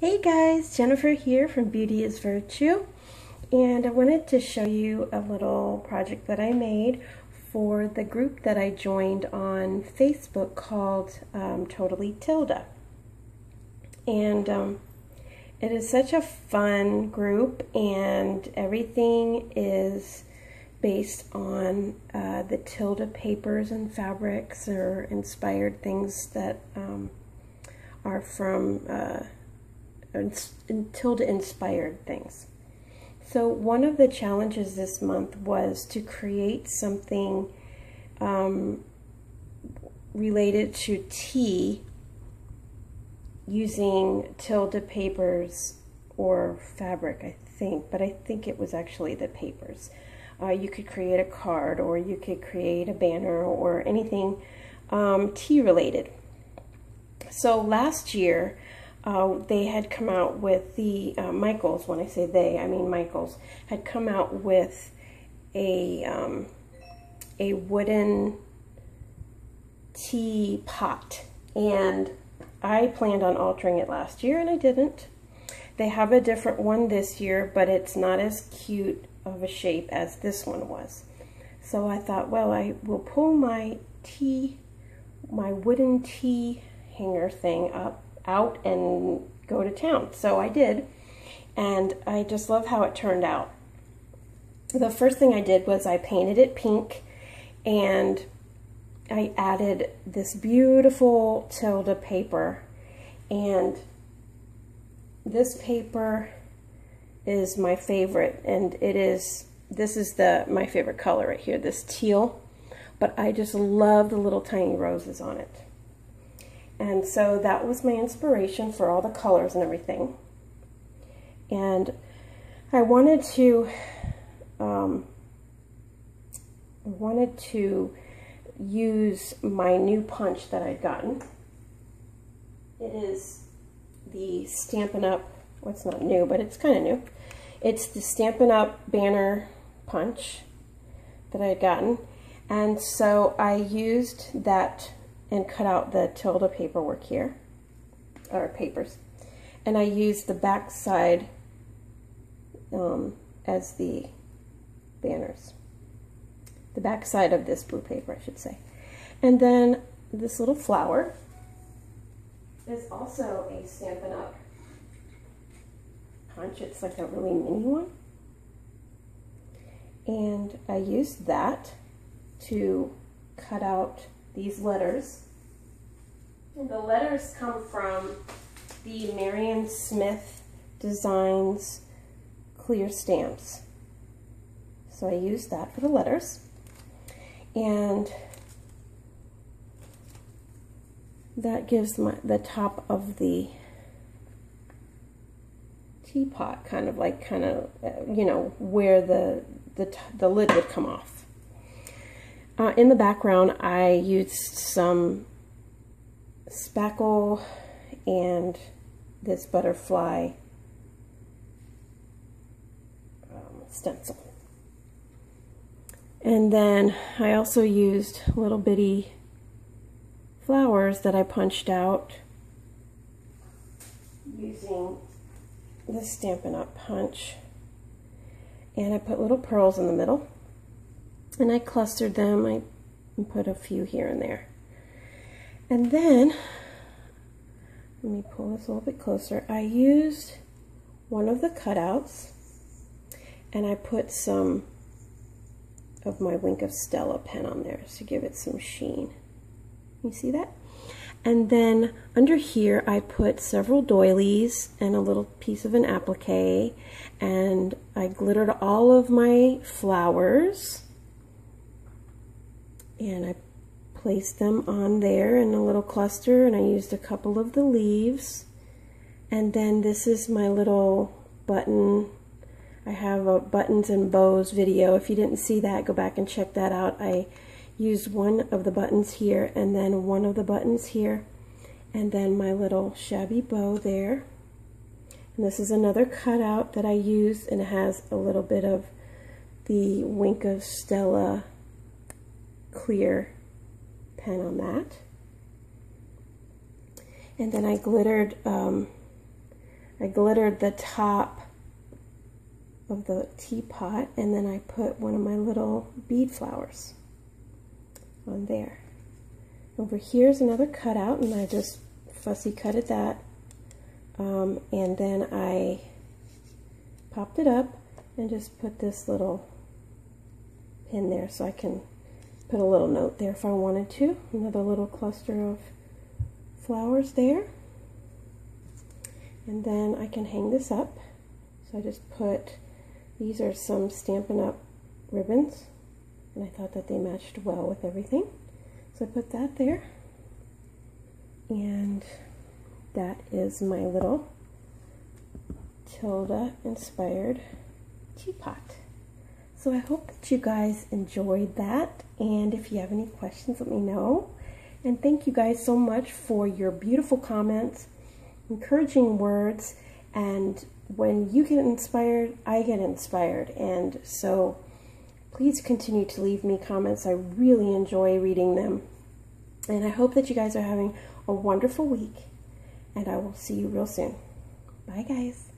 Hey guys, Jennifer here from Beauty is Virtue, and I wanted to show you a little project that I made for the group that I joined on Facebook called Totally Tilda. And it is such a fun group, and everything is based on the Tilda papers and fabrics or inspired things that are from Tilda inspired things. So one of the challenges this month was to create something related to tea using Tilda papers or fabric, I think, but I think it was actually the papers. You could create a card, or you could create a banner, or anything tea related. So last year they had come out with the Michaels. When I say they, I mean Michaels had come out with a wooden tea pot, and I planned on altering it last year and I didn't. They have a different one this year, but it's not as cute of a shape as this one was. So I thought, well, I will pull my wooden tea hanger thing out and go to town. So I did, and I just love how it turned out. The first thing I did was I painted it pink, and I added this beautiful Tilda paper, and this paper is my favorite, and this is my favorite color right here, this teal, but I just love the little tiny roses on it. And so that was my inspiration for all the colors and everything. And I wanted to use my new punch that I'd gotten. It is the Stampin' Up, well, it's not new, but it's kind of new. It's the Stampin' Up banner punch that I had gotten. And so I used that and cut out the Tilda paperwork here, or papers, and I used the back side as the banners, the back side of this blue paper, I should say. And then this little flower is also a Stampin' Up punch. It's like a really mini one, and I used that to cut out these letters. And the letters come from the Marion Smith Designs clear stamps. So I used that for the letters. And that gives the top of the teapot kind of you know, where the lid would come off. In the background, I used some spackle and this butterfly stencil. And then I also used little bitty flowers that I punched out using the Stampin' Up punch. And I put little pearls in the middle, and I clustered them. I put a few here and there. And then, let me pull this a little bit closer. I used one of the cutouts, and I put some of my Wink of Stella pen on there to give it some sheen. You see that? And then under here, I put several doilies and a little piece of an applique, and I glittered all of my flowers, and I placed them on there in a little cluster, and I used a couple of the leaves. And then this is my little button. I have a buttons and bows video. If you didn't see that, go back and check that out. I used one of the buttons here, and then one of the buttons here, and then my little shabby bow there. And this is another cutout that I used, and it has a little bit of the Wink of Stella clear pen on that. And then I glittered I glittered the top of the teapot, and then I put one of my little bead flowers on there. Over here's another cutout, and I just fussy cutted that, and then I popped it up and just put this little pin there so I can put a little note there if I wanted to. Another little cluster of flowers there. And then I can hang this up. So I just put, these are some Stampin' Up! Ribbons, and I thought that they matched well with everything. So I put that there. And that is my little Tilda inspired teapot. So I hope that you guys enjoyed that, and if you have any questions, let me know. And thank you guys so much for your beautiful comments, encouraging words, and when you get inspired, I get inspired. And so please continue to leave me comments. I really enjoy reading them. And I hope that you guys are having a wonderful week, and I will see you real soon. Bye guys.